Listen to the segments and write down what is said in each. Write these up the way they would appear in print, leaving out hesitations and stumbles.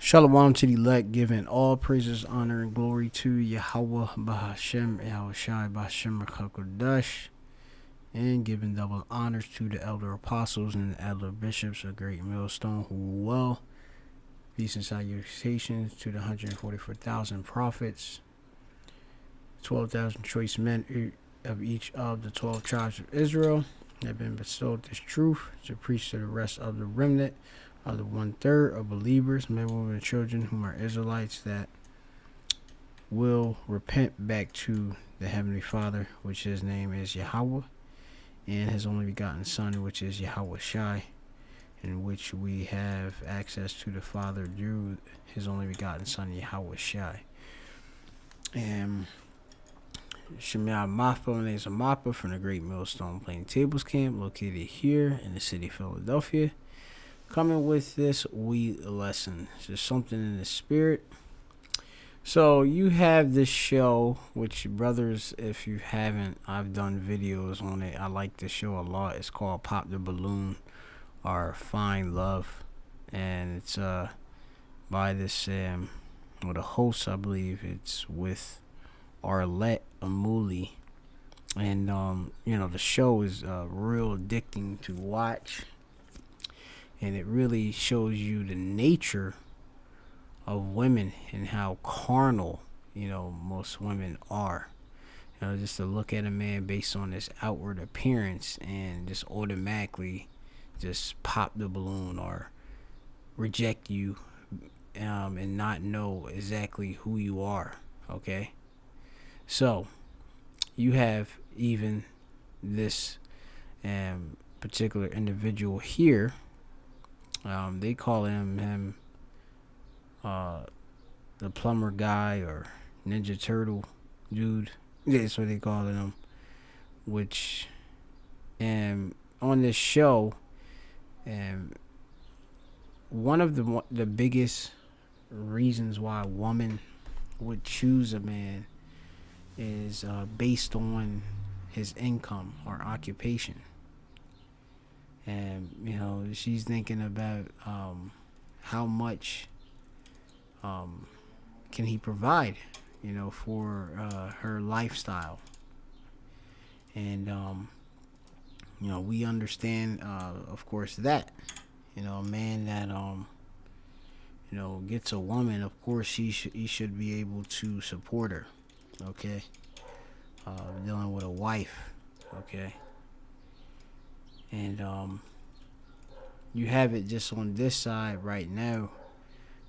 Shalom to the elect, giving all praises, honor, and glory to Yahweh Bahashem Yahushai Bahashem Rakakodash, and giving double honors to the elder apostles and the elder bishops of Great Millstone who well. Peace and salutations to the 144,000 prophets, 12,000 choice men of each of the 12 tribes of Israel that have been bestowed this truth to preach to the rest of the remnant of the 1/3 of believers, men, women, and children whom are Israelites that will repent back to the Heavenly Father, which his name is Yahweh, and his only begotten Son, which is Yahweh Shai, in which we have access to the Father through his only begotten Son, Yahweh Shai. And Shemya Mappa, my name is Mappa from the Great Millstone Plaintables Camp, located here in the city of Philadelphia. Coming with this wheat lesson. It's just something in the spirit. So you have this show, which brothers, if you haven't, I've done videos on it. I like this show a lot. It's called Pop the Balloon or Find Love. And it's by this the host, I believe it's with Arlette Amuli. And the show is real addicting to watch. And it really shows you the nature of women and how carnal, most women are. Just to look at a man based on his outward appearance and just automatically just pop the balloon or reject you and not know exactly who you are, okay? So, you have even this particular individual here. They call him the plumber guy or Ninja Turtle dude. That's what they call him. Which, on this show, one of the biggest reasons why a woman would choose a man is based on his income or occupation. And she's thinking about how much can he provide for her lifestyle. And we understand of course that a man that gets a woman, of course he should be able to support her, okay? Dealing with a wife, okay? And you have it just on this side right now.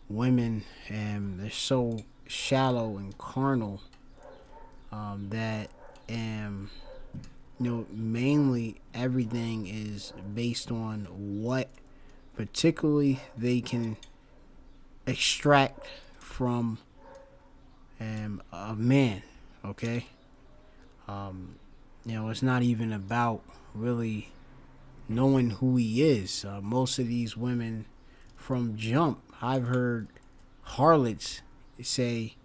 Women, they're so shallow and carnal that mainly everything is based on what particularly they can extract from a man, okay? It's not even about really knowing who he is. Most of these women from jump, I've heard harlots say,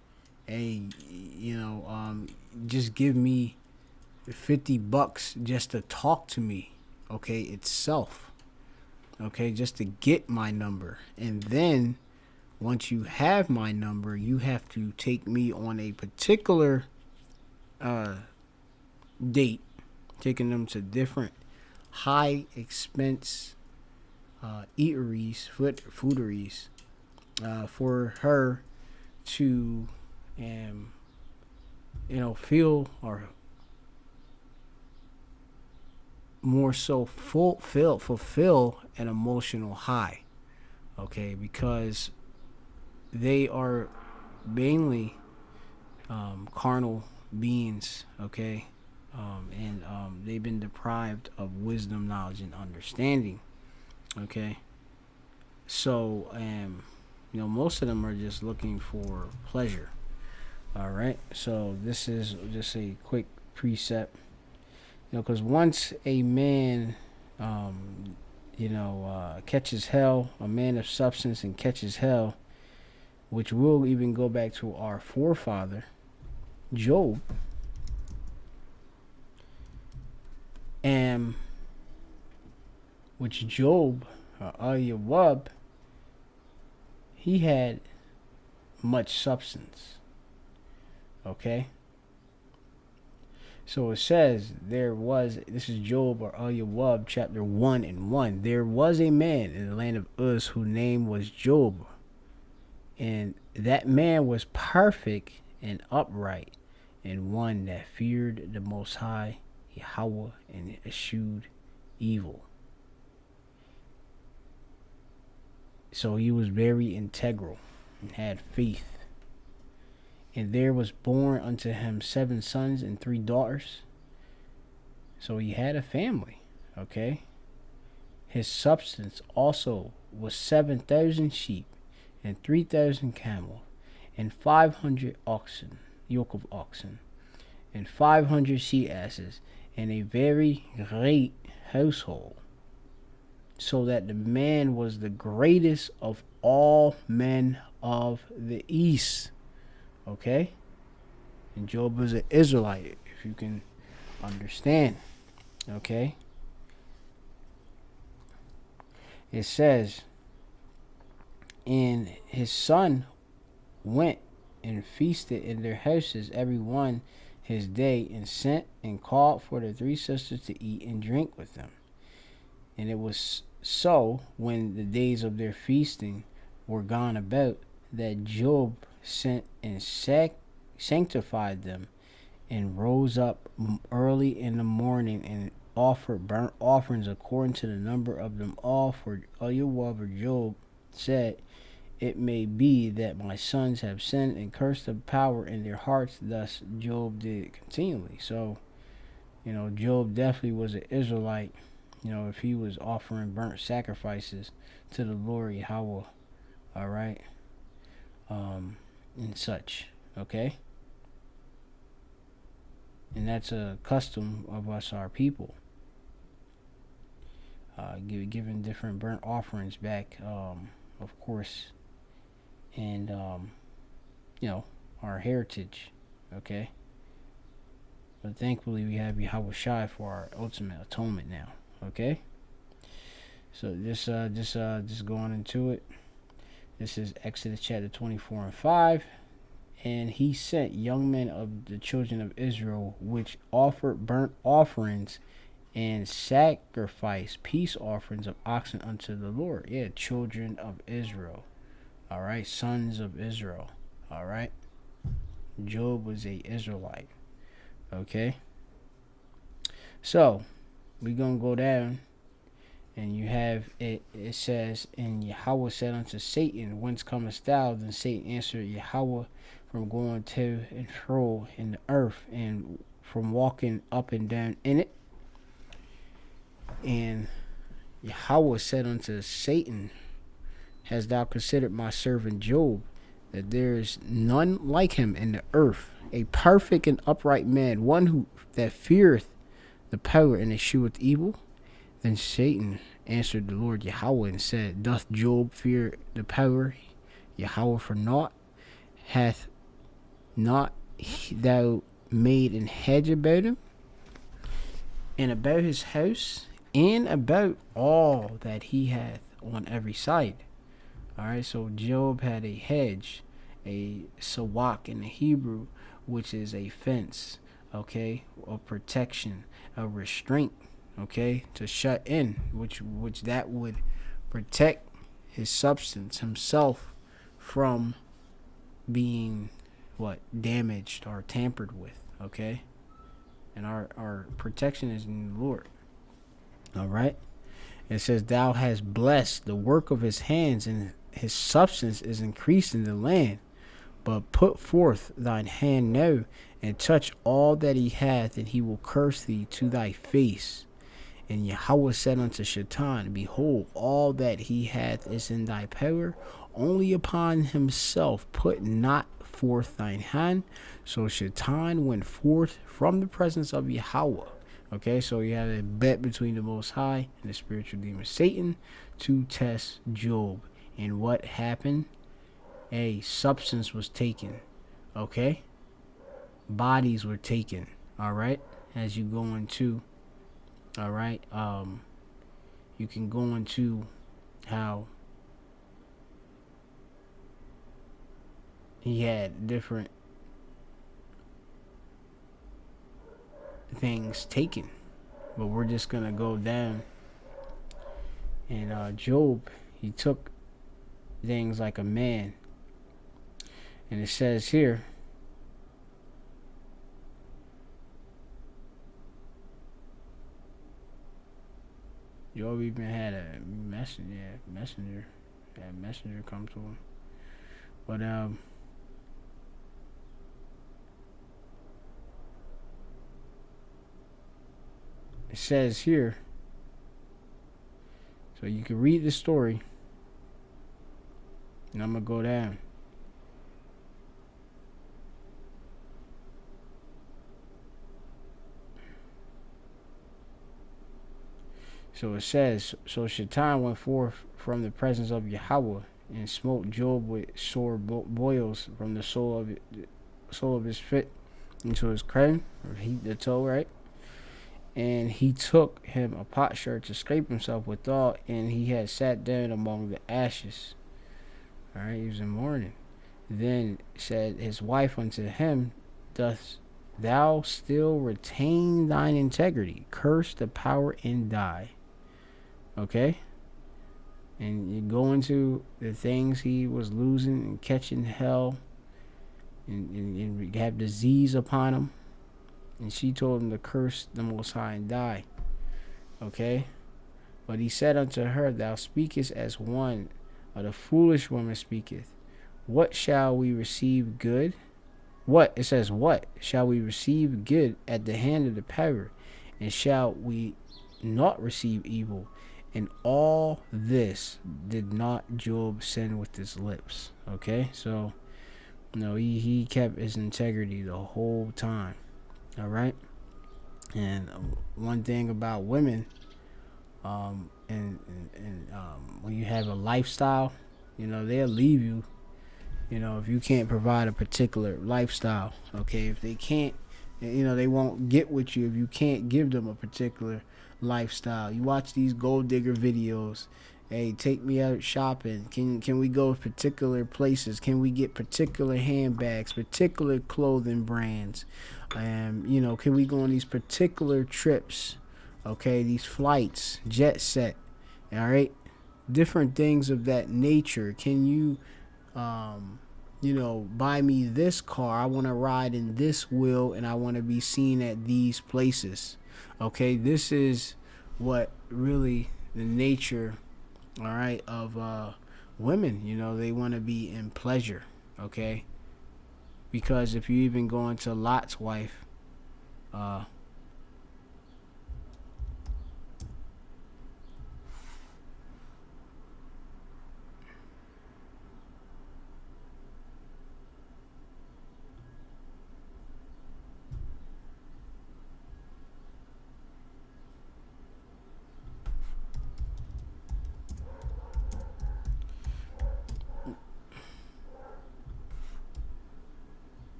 hey, just give me $50 just to talk to me, okay, itself, okay, just to get my number. And then once you have my number, you have to take me on a particular date, taking them to different high expense eateries, fooderies, for her to feel or more so fulfill an emotional high, okay? Because they are mainly carnal beings, okay? And they've been deprived of wisdom, knowledge, and understanding, okay? So most of them are just looking for pleasure. All right, so this is just a quick precept, because once a man catches hell, a man of substance, and catches hell, which will even go back to our forefather Job, and which Job, Ayawab, he had much substance. Okay? So it says this is Job or Al-Yawab chapter 1 and 1. There was a man in the land of Uz whose name was Job. And that man was perfect and upright, and one that feared the Most High, Yahweh, and eschewed evil. So he was very integral and had faith. And there was born unto him 7 sons and 3 daughters. So he had a family, okay? His substance also was 7,000 sheep and 3,000 camels and 500 oxen, yoke of oxen, and 500 she asses, and a very great household, so that the man was the greatest of all men of the east. Okay? And Job was an Israelite, if you can understand. Okay? It says, and his son went and feasted in their houses, every one his day, and sent and called for the 3 sisters to eat and drink with them. And it was so, when the days of their feasting were gone about, that Job sent and sanctified them, and rose up early in the morning and offered burnt offerings according to the number of them all. For Al-Yawab or Job said, it may be that my sons have sinned and cursed the power in their hearts. Thus Job did continually. So, Job definitely was an Israelite. If he was offering burnt sacrifices to the Lord Yahweh, all right, and such, okay. And that's a custom of us, our people, giving different burnt offerings back, of course, and our heritage, okay. But thankfully we have Yahweh Shai for our ultimate atonement now, okay. So just going into it. This is Exodus chapter 24 and 5. And he sent young men of the children of Israel, which offered burnt offerings and sacrificed peace offerings of oxen unto the Lord. Yeah, children of Israel. All right, sons of Israel. All right. Job was a Israelite. Okay. So we're going to go down. And you have it says, and Yahweh said unto Satan, whence comest thou? Then Satan answered Yahweh, from going to and fro in the earth, and from walking up and down in it. And Yahweh said unto Satan, hast thou considered my servant Job, that there is none like him in the earth, a perfect and upright man, one that feareth the power and escheweth evil? Then Satan answered the Lord Yahweh and said, doth Job fear the power Yahweh for naught? Hath not thou made an hedge about him, and about his house, and about all that he hath on every side? Alright, so Job had a hedge, a sawak in the Hebrew, which is a fence, okay, a protection, a restraint, okay, to shut in, which that would protect his substance, himself, from being damaged or tampered with, okay. And our protection is in the Lord. All right. It says, thou hast blessed the work of his hands, and his substance is increased in the land. But put forth thine hand now, and touch all that he hath, and he will curse thee to thy face. And Yahweh said unto Shaitan, behold, all that he hath is in thy power, only upon himself put not forth thine hand. So Shaitan went forth from the presence of Yahweh. Okay, so you have a bet between the Most High and the spiritual demon Satan to test Job. And what happened? A substance was taken. Okay, bodies were taken. All right, as you go into, all right, you can go into how he had different things taken. But we're just gonna go down. And Job, he took things like a man. And it says here, Job even had a messenger come to him. But it says here, so you can read the story, and I'm gonna go down. So it says, so Shaitan went forth from the presence of Yahweh and smote Job with sore boils from the sole of his foot into his crown, or heat the toe, right? And he took him a potsherd to scrape himself withal, and he had sat down among the ashes. All right, he was in mourning. Then said his wife unto him, dost thou still retain thine integrity? Curse the power and die. Okay? And you go into the things he was losing and catching hell and have disease upon him. And she told him to curse the Most High and die. Okay? But he said unto her, thou speakest as one of the foolish woman speaketh. What shall we receive good? What? It says, what shall we receive good at the hand of the power? And shall we not receive evil? And all this did not Job sin with his lips. Okay? So, no, he kept his integrity the whole time. All right? And one thing about women, when you have a lifestyle, they'll leave you, if you can't provide a particular lifestyle. Okay? If they can't, they won't get with you if you can't give them a particular lifestyle. You watch these gold digger videos. Hey, take me out shopping. Can we go to particular places? Can we get particular handbags, particular clothing brands? Can we go on these particular trips? Okay, these flights, jet set. All right, different things of that nature. Can you, buy me this car? I want to ride in this wheel, and I want to be seen at these places. Okay, this is what really the nature, all right, of women. They want to be in pleasure. Okay, because if you even go into Lot's wife,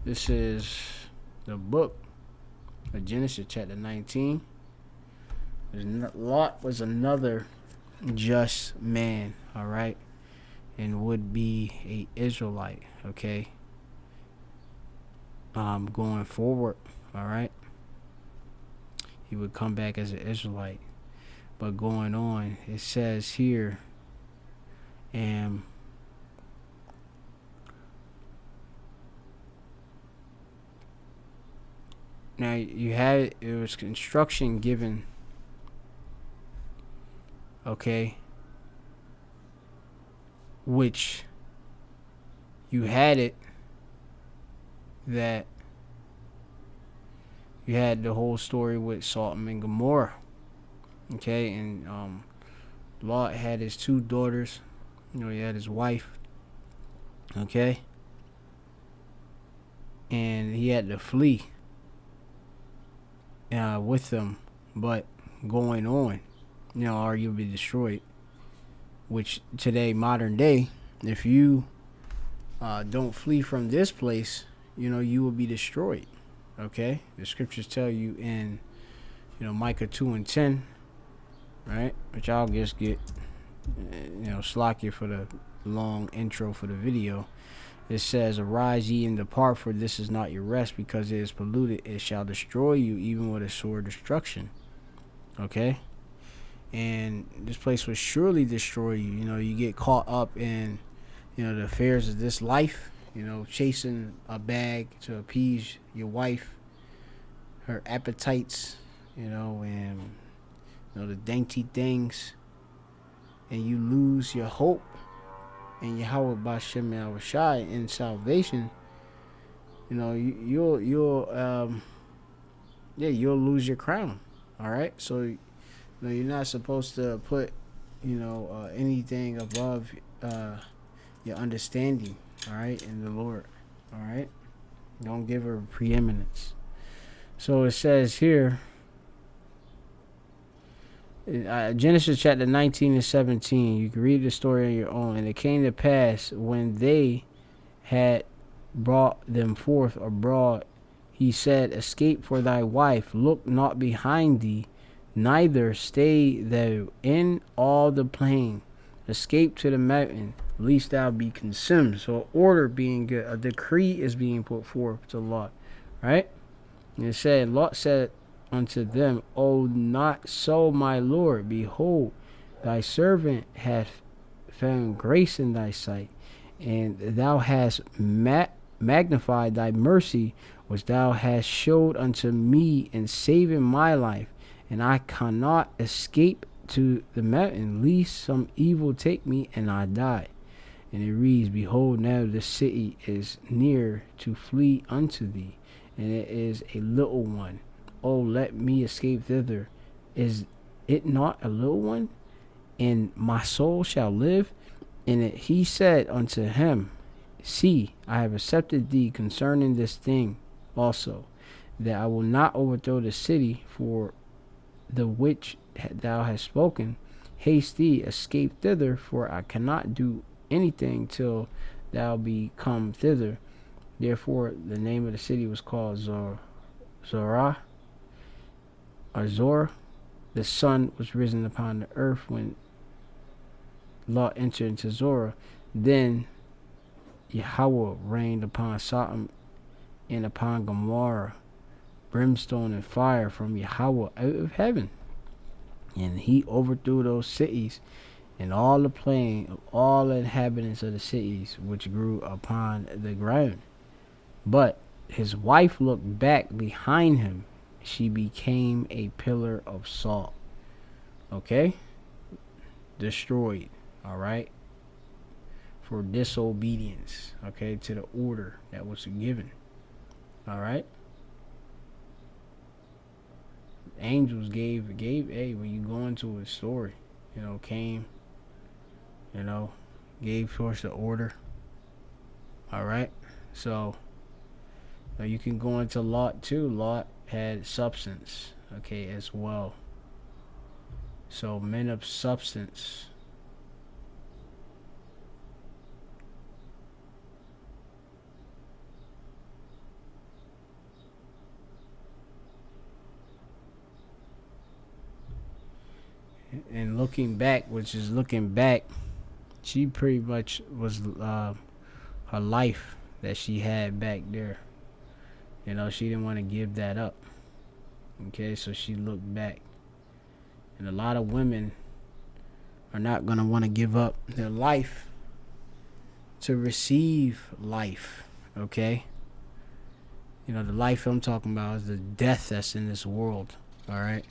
this is the book of Genesis chapter 19. Lot was another just man, all right, and would be a Israelite. Okay, going forward, all right, he would come back as an Israelite. But going on, it says here, and now you had, it was instruction given, okay, which you had it, that you had the whole story with Sodom and Gomorrah. Okay, and Lot had his two daughters. He had his wife. Okay, and he had to flee with them, but going on, arguably destroyed. Which today, modern day, if you don't flee from this place, you will be destroyed. Okay, the scriptures tell you in Micah 2:10, right? Which I'll just get slack you for the long intro for the video. It says, "Arise ye and depart, for this is not your rest, because it is polluted. It shall destroy you, even with a sore destruction." Okay? And this place will surely destroy you. You get caught up in, the affairs of this life, chasing a bag to appease your wife, her appetites, and, the dainty things, and you lose your hope and Yahweh Bashem Yahushai in salvation. You'll lose your crown. All right, so you're not supposed to put anything above your understanding. All right, in the Lord. All right, don't give her preeminence. So it says here, Genesis chapter 19 and 17. You can read the story on your own. "And it came to pass, when they had brought them forth abroad, he said, Escape for thy wife, look not behind thee, neither stay thou in all the plain. Escape to the mountain, lest thou be consumed." So order being good, a decree is being put forth to Lot, right? And it said, Lot said unto them, "O not so, my Lord. Behold, thy servant hath found grace in thy sight, and thou hast magnified thy mercy, which thou hast showed unto me in saving my life. And I cannot escape to the mountain, lest some evil take me and I die." And it reads, "Behold, now the city is near to flee unto thee, and it is a little one. Oh, let me escape thither. Is it not a little one? And my soul shall live." And he said unto him, "See, I have accepted thee concerning this thing also, that I will not overthrow the city for the which thou hast spoken. Haste thee, escape thither, for I cannot do anything till thou be come thither." Therefore the name of the city was called Zorah. Zor. The sun was risen upon the earth when Lot entered into Zorah. Then Yahweh rained upon Sodom and upon Gomorrah brimstone and fire from Yahweh out of heaven. And he overthrew those cities and all the plain of all the inhabitants of the cities which grew upon the ground. But his wife looked back behind him. She became a pillar of salt. Okay? Destroyed. All right? For disobedience. Okay? To the order that was given. All right? Angels gave, hey, when you go into a story, came, gave forth the order. All right? So, you can go into Lot too. Lot had substance, okay, as well. So men of substance. And looking back, she pretty much was her life that she had back there. She didn't want to give that up. Okay, so she looked back. And a lot of women are not going to want to give up their life to receive life. Okay? The life I'm talking about is the death that's in this world. All right?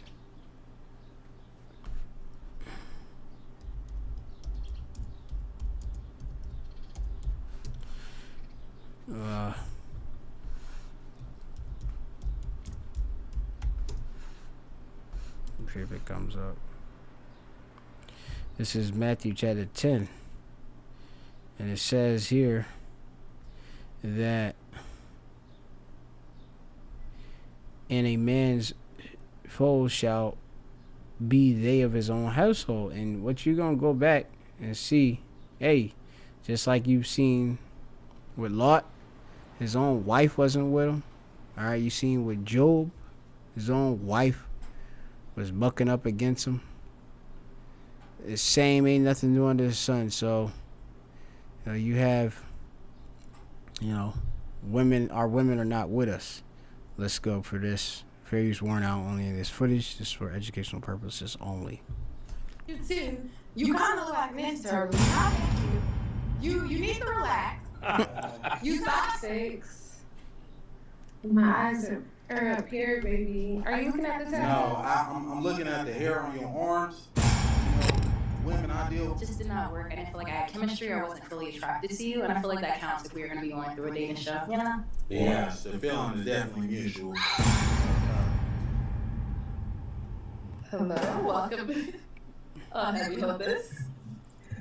See if it comes up. This is Matthew chapter 10. And it says here that "And a man's foes shall be they of his own household." And what you're going to go back and see, hey, just like you've seen with Lot, his own wife wasn't with him. All right, you seen with Job, his own wife was bucking up against him. the same, ain't nothing new under the sun. So you have, women. Our women are not with us. Let's go for this. Fair use worn out only in this footage. This is for educational purposes only. You too. You kind of look like Ninja Turtle. Not thank you. You need to relax. You size 6. My eyes are up here, baby. Are you looking at the tattoo? No, I'm looking at the hair on your arms. You know, women I deal. Just did not work. I didn't feel like I had chemistry. I wasn't fully attracted to you, and I feel like that counts if we were going to be going through a dating show. You know? Yes, the feeling is definitely mutual. Hello, welcome. Have you held this?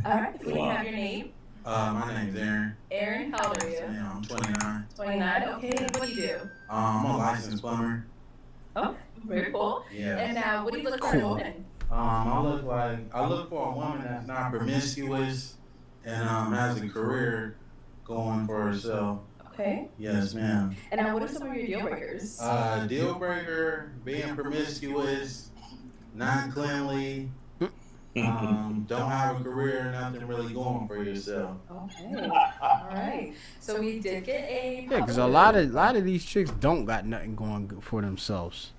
All right. Can we have your name? My name's Aaron. Aaron, how old are you? Yeah, I'm 29. 29. Okay. What do you do? I'm a licensed plumber. Oh, very cool. Yeah. And what do you look for in a woman? I look for a woman that's not promiscuous and has a career going for herself. Okay. Yes, ma'am. And what are some of your deal breakers? Deal breaker, being promiscuous, not cleanly, don't have a career, nothing really going for yourself. Okay. All right. So we did get a. Yeah, because a lot of these chicks don't got nothing going for themselves.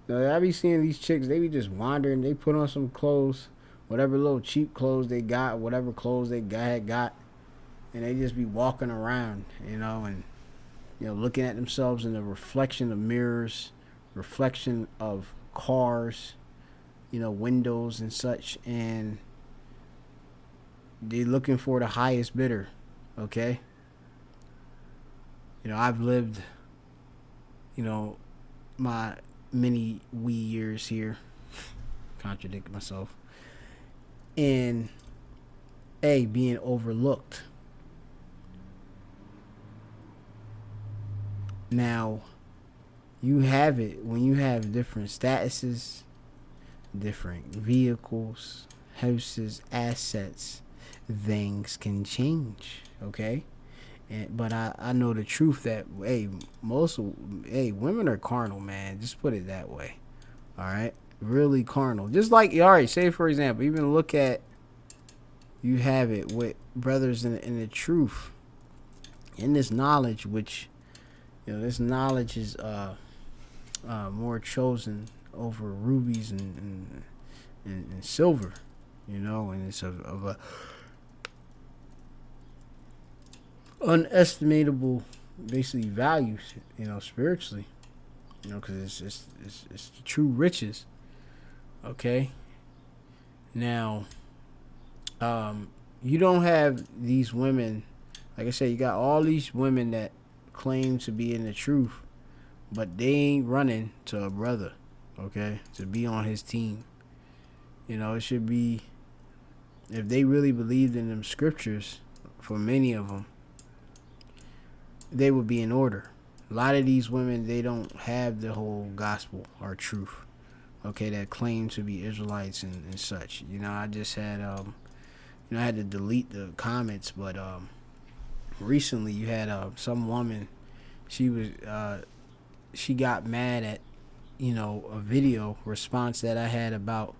I be seeing these chicks, they be just wandering. They put on some clothes, whatever little cheap clothes they got, whatever clothes they got, and they just be walking around, and looking at themselves in the reflection of mirrors, reflection of cars, windows and such, and they looking for the highest bidder. Okay. I've lived, my many wee years here, contradict myself, and being overlooked. Now, you have it when you have different statuses, different vehicles, houses, assets, things can change, okay? But I know the truth that women are carnal, man. Just put it that way. All right, really carnal. Just like, all right, say for example, even look at, you have it with brothers in the truth, in this knowledge, which this knowledge is more chosen over rubies and silver, and it's of a unestimable, basically, values, spiritually, because it's the true riches. Okay. Now, you don't have these women, like I said, you got all these women that claim to be in the truth, but they ain't running to a brother, okay, to be on his team. It should be, if they really believed in them scriptures, for many of them, they would be in order. A lot of these women, they don't have the whole gospel or truth, okay, that claim to be Israelites and such. I just had, I had to delete the comments, but recently you had some woman, she got mad at, a video response that I had about,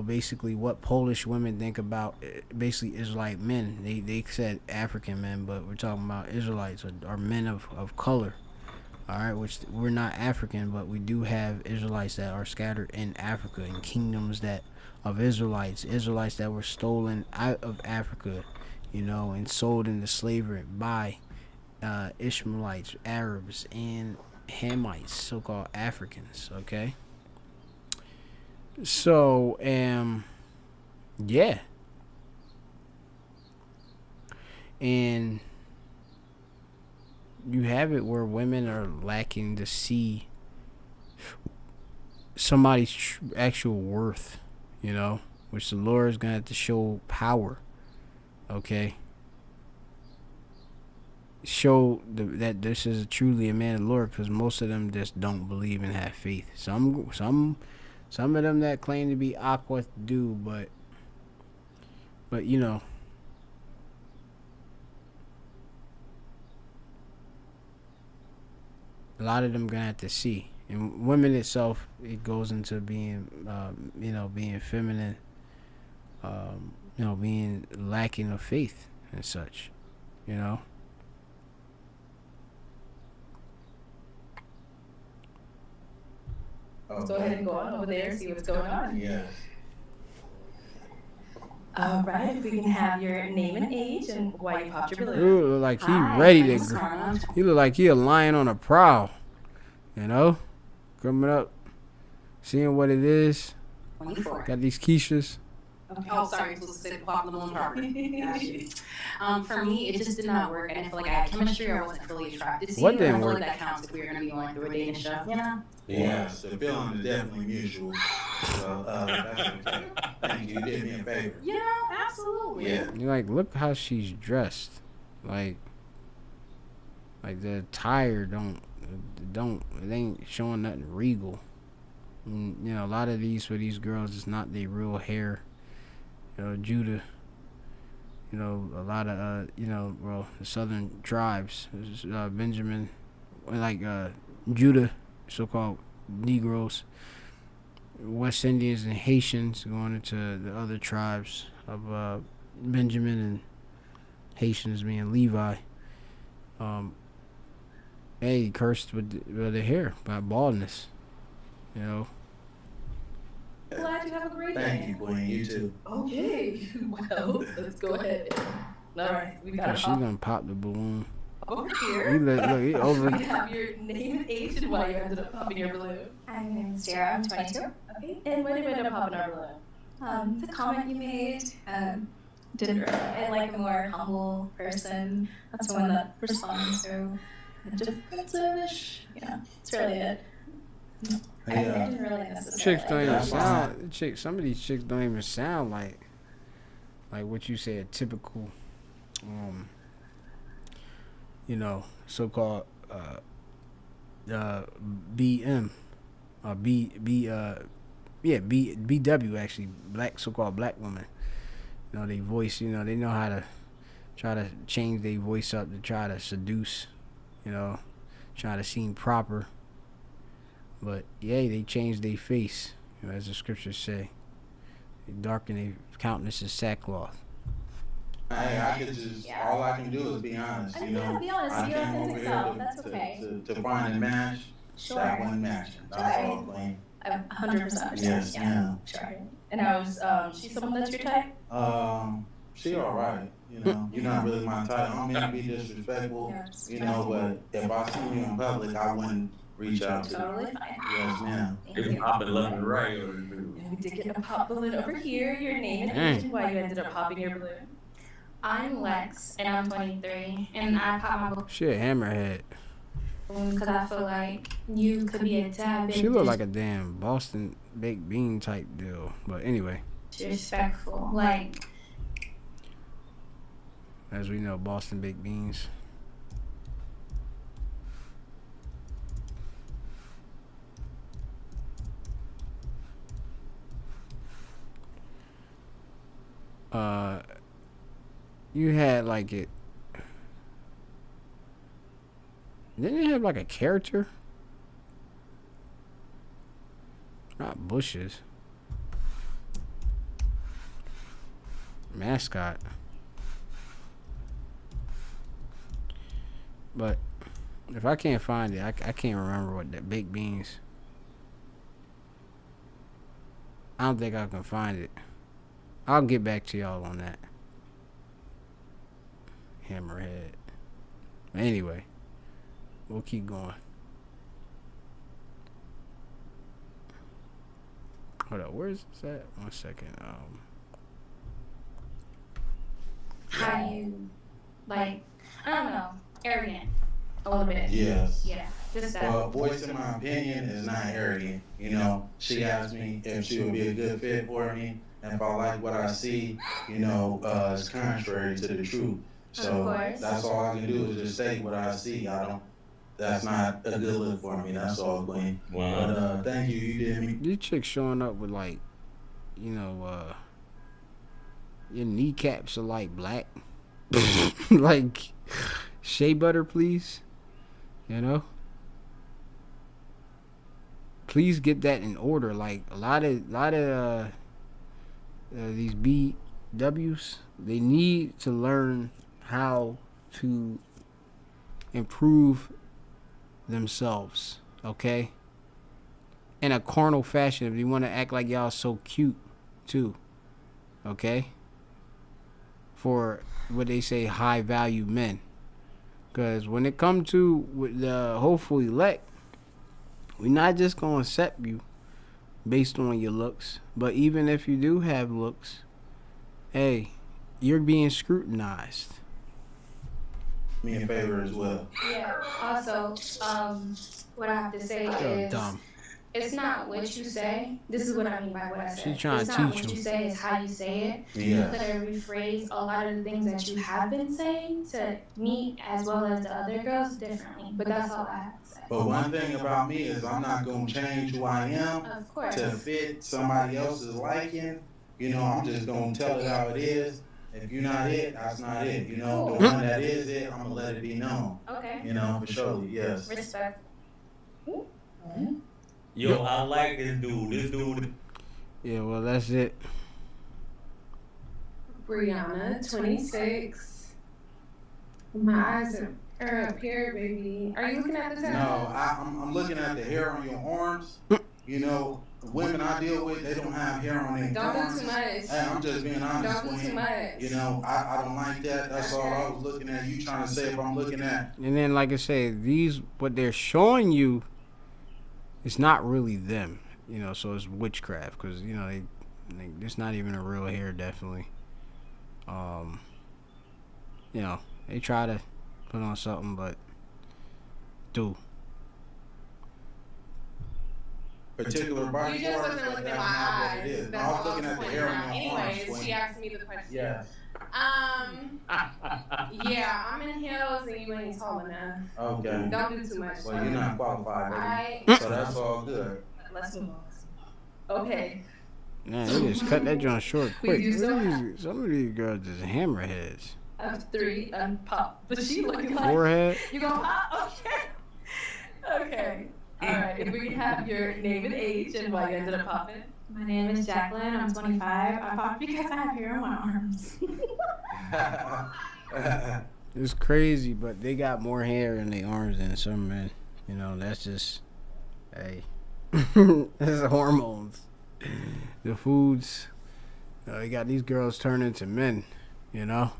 basically what Polish women think about basically Israelite men. They said African men, but we're talking about Israelites or men of color. All right, which we're not African, but we do have Israelites that are scattered in Africa, in kingdoms of Israelites that were stolen out of Africa, and sold into slavery by Ishmaelites, Arabs, and Hamites, so-called Africans. Okay. So, yeah. And you have it where women are lacking to see somebody's actual worth, which the Lord is going to have to show power, okay? Show that this is truly a man of the Lord, because most of them just don't believe and have faith. Some of them that claim to be aqua do, but a lot of them gonna have to see. And women itself, it goes into being, being feminine, being lacking of faith and such, you know. Let's go ahead and go on over there and see what's going on. Yes. All right, if we can have your name and age and why you popped your balloon. Dude look like he Hi, ready my to. name's Carla. He look like he a lion on a prowl, you know, coming up, seeing what it is. 24. Got these quiches. Okay. Oh, sorry, I was supposed to say pop the balloon properly. For me, it just did not work. I didn't feel like I had chemistry or I wasn't fully attracted to What you. didn't I feel work? like that counts if we were going to be going through a dating show, you know? Yes, the feeling is definitely mutual. So that's okay. Thank you. You did me a favor. You know, absolutely. Yeah. You like look how she's dressed, like the attire it ain't showing nothing regal. And, you know, a lot of these for these girls is not their real hair. You know, Judah. You know, a lot of the southern tribes, Benjamin, like Judah, so-called Negroes, West Indians and Haitians going into the other tribes of Benjamin and Haitians being Levi. Hey, cursed with the hair by baldness. You know. Glad you have a great day. Thank you, Queen. You too. Okay, well, let's go ahead. All right, we got She done popped the balloon. over He here. look, he over. We have your name and age and why you ended up popping your balloon. Hi, my name is Sarah. I'm 22. Okay, and why did you end up popping our balloon? The comment you made didn't really. I like a more humble person. That's the one that responds to defensive-ish. Yeah, it's really it. I didn't really necessarily. Chicks don't even That's sound. Some of these chicks don't even sound like what you say a typical, so-called BM, BW actually, black so-called black woman. You know, they voice. You know, they know how to try to change their voice up to try to seduce. You know, try to seem proper. But yeah, they change their face, you know, as the scriptures say. They darken their countenance in sackcloth. Hey, I could just all I can do is be honest. You know, be honest, I be your came over authentic here self. That's okay. to find a match. Sure. That one matching. That's all, Queen. I 100% understand. Yes, Yeah. ma'am. Sure. And I was, she's someone that's your type? She all right. You know, you're not really my type. I don't mean to be disrespectful. Yeah, You know, but if I see you in public, I wouldn't reach out to you. Totally fine. Yes, ma'am. Thank It's you. popping left and right. And we did get a pop balloon over here. Your name and age and why you ended up popping your balloon. I'm Lex, and I'm 23, and I pop my She a hammerhead. balloon because I feel like you could be a tad bit She look like a damn Boston baked bean type deal. But anyway, disrespectful. Like, as we know, Boston baked beans. You had like it. Didn't it have like a character? Not bushes. Mascot. But if I can't find it, I can't remember what that baked beans. I don't think I can find it. I'll get back to y'all on that. Hammerhead. Anyway, we'll keep going. Hold up, where's this at? 1 second. how you, like, I don't know, arrogant a little bit. Yes. Yeah, just that. Well, voicing my opinion is not arrogant. You know, she asked me if she would be a good fit for me, and if I like what I see, you know, it's contrary to the truth. So course. that's all I can do is just state what I see. That's not a good look for me. That's all, Queen. Wow. But thank you. You did me. These chicks showing up with like, your kneecaps are like black. Like, shea butter, please. You know? Please get that in order. Like a lot of these W's, they need to learn how to improve themselves, okay? In a carnal fashion, if you want to act like y'all so cute, too, okay? For what they say, high value men. Because when it comes to the hopeful elect, we're not just going to accept you based on your looks. But even if you do have looks, hey, you're being scrutinized. Me in favor as well. Yeah. Also, what I have to say You're is, dumb. it's not what you say. This is what I mean by what I said. She trying it's to not teach what him. you say, it's how you say it. Yes. You could rephrase a lot of the things that you have been saying to me as well as the other girls differently. But that's all I have to say. But one thing about me is I'm not going to change who I am Of course. to fit somebody else's liking. You know, I'm just going to tell it how it is. If you're not it, that's not it. You know, the one that is it, I'm going to let it be known. Okay. You know, for sure, yes. Respect. Yo, I like this dude. This dude. Yeah, well, that's it. Brianna, 26. My eyes are up here, baby. Are you looking at the No, I'm looking at the hair on your arms. You know, the women I deal with, they don't have hair on their Don't arms. do too much. Hey, I'm just being honest. Don't do too much. You know, I don't like that. That's all I was looking at. You trying to say if I'm looking at. And then, like I said, these, what they're showing you, it's not really them, you know, so it's witchcraft, because, you know, they it's not even a real hair, definitely. You know, they try to put on something, but Particular body You just part, wasn't looking that's at my not what it eyes. is. That's I was all looking I at the was hair pointing on out. your arms. Anyways, she asked me the question. Yeah. Yeah, I'm in heels and you ain't tall enough. Okay. Don't do too much. Well, you're not qualified, I. baby. So that's all good. Let's move on. Okay. man, they just cut that joint short quick. We do Look at so these, some of these girls just hammerheads. I have 3 pop. But she looking like. Forehead. You gonna pop? Okay. Okay. All right. If we can have your name and age and why you ended up popping. My name is Jacqueline. I'm 25. I popped because I have hair on my arms. It's crazy, but they got more hair in their arms than some men. You know, that's just, hey, that's hormones. The foods, they got these girls turning into men, you know?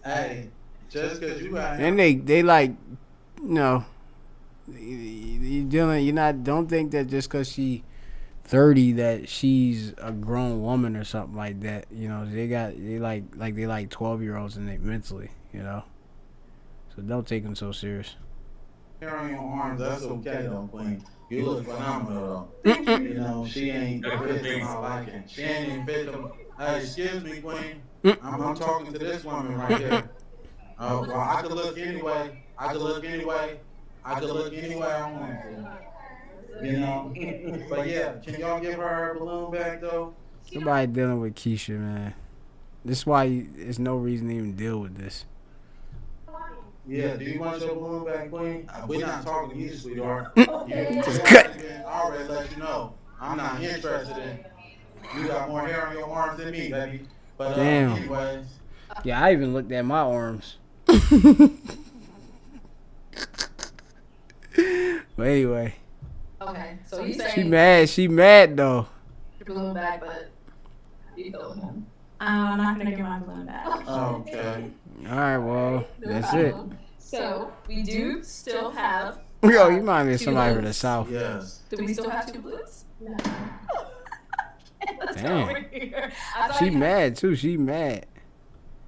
Hey, just because you got. And they like, you know, don't think that just because she 30 that she's a grown woman or something like that. You know, they like 12-year-olds in it mentally, you know? So don't take them so serious. Hair on your arms, that's okay though, Queen. You look phenomenal though. You know, she ain't fit to my liking. She ain't even fit to. Hey, excuse me, Queen. I'm talking to this woman right here. Oh, well, I could look anyway. I could look anyway I want to. You know? But yeah, can y'all give her balloon back though? Somebody dealing with Keisha, man. This is why there's no reason to even deal with this. Yeah, do you want your balloon back, Queen? We're not talking to you, sweetheart. Just cut. I already let you know. I'm not interested in. You got more hair on your arms than me, baby. But Damn. anyways. Yeah, I even looked at my arms. But anyway, Okay. So you say she mad though. your balloon back, but you go with him. I'm not gonna get my balloon back. Okay. All right, well, that's it. So we do still have. Yo, you remind me of 2 somebody from the balloons. South. Yes. Do we still have 2 balloons? No. Let's go Damn. over here. I thought She you had- mad too. She mad.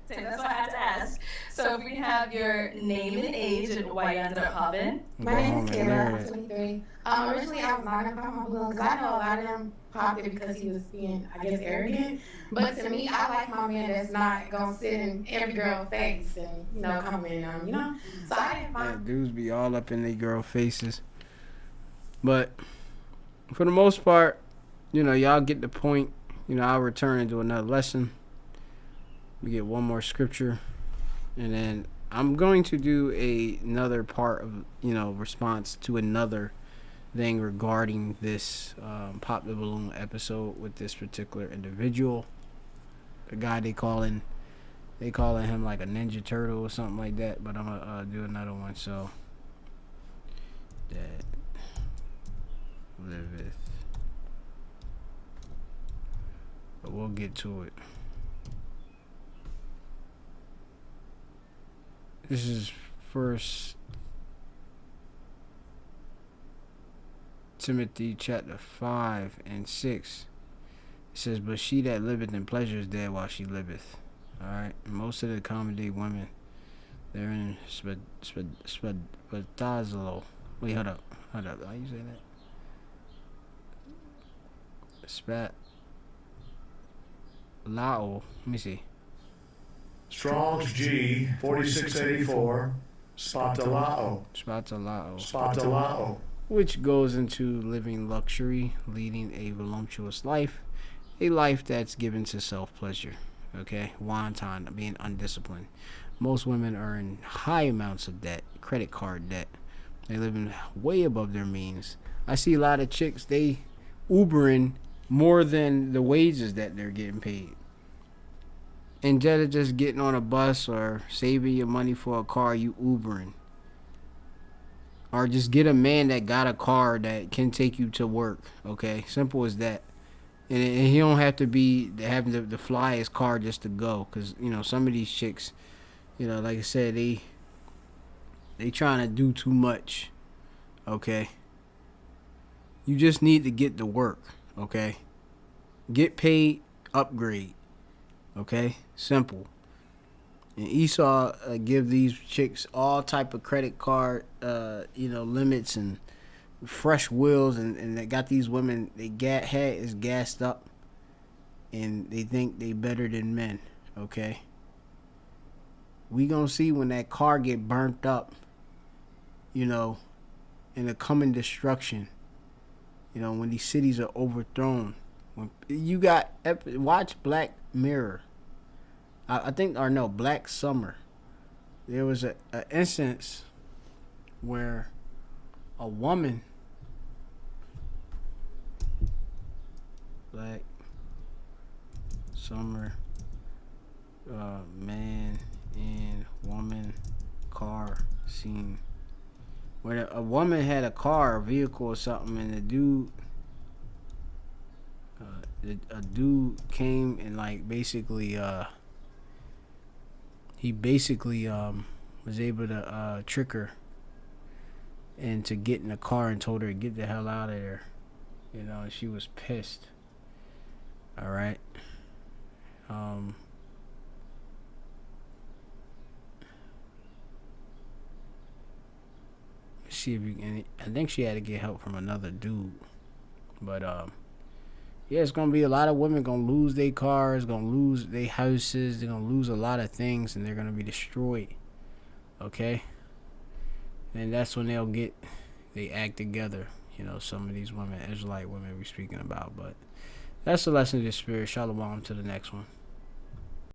That's what I had to ask. So if we have your name and age and why you ended up popping. Go My name home is and Kayla. learn I'm it. 23. Originally, I was not gonna pop my balloon because I know a lot of them popped it because he was being, I guess, arrogant. But to me, I like my man that's not gonna sit in every girl's face and compliment them, you know. So I didn't Yeah, mind. dudes be all up in their girl faces. But for the most part, y'all get the point. I'll return and do another lesson. We get one more scripture. And then I'm going to do another part of, response to another thing regarding this Pop the Balloon episode with this particular individual. The guy they calling him like a Ninja Turtle or something like that. But I'm gonna do another one. So that liveth. But we'll get to it. This is First Timothy chapter 5 and 6. It says, "But she that liveth in pleasure is dead while she liveth." Alright? Most of the accommodate women, they're in spatazolo. Wait, hold up. How you say that? Spatlao. Let me see. Strong's G 4684. Spatalao. Spatalao. Which goes into living luxury, leading a voluptuous life, a life that's given to self-pleasure. Okay? Wanton, being undisciplined. Most women are in high amounts of debt, credit card debt. They live in way above their means. I see a lot of chicks, they Ubering more than the wages that they're getting paid. Instead of just getting on a bus or saving your money for a car, you Ubering. Or just get a man that got a car that can take you to work. Okay? Simple as that. And he don't have to be having to fly his car just to go. Because, some of these chicks, like I said, they trying to do too much. Okay? You just need to get to work. Okay? Get paid, upgrade. Okay? Simple. And Esau give these chicks all type of credit card, limits and fresh wheels, and they got these women, head is gassed up, and they think they better than men. Okay? We gonna see when that car get burnt up, in the coming destruction. When these cities are overthrown. When you got watch Black Mirror. Black Summer. There was a instance where a woman, Black Summer, man and woman car scene, where a woman had a car, a vehicle or something, and a dude came and basically he basically was able to trick her into getting in the car and told her to get the hell out of there. And she was pissed. Alright. See if you can. I think she had to get help from another dude. But yeah, it's gonna be a lot of women gonna lose their cars, gonna lose their houses, they're gonna lose a lot of things, and they're gonna be destroyed. Okay? And that's when they act together. Some of these women, Israelite women we're speaking about. But that's the lesson of the spirit. Shalom to the next one.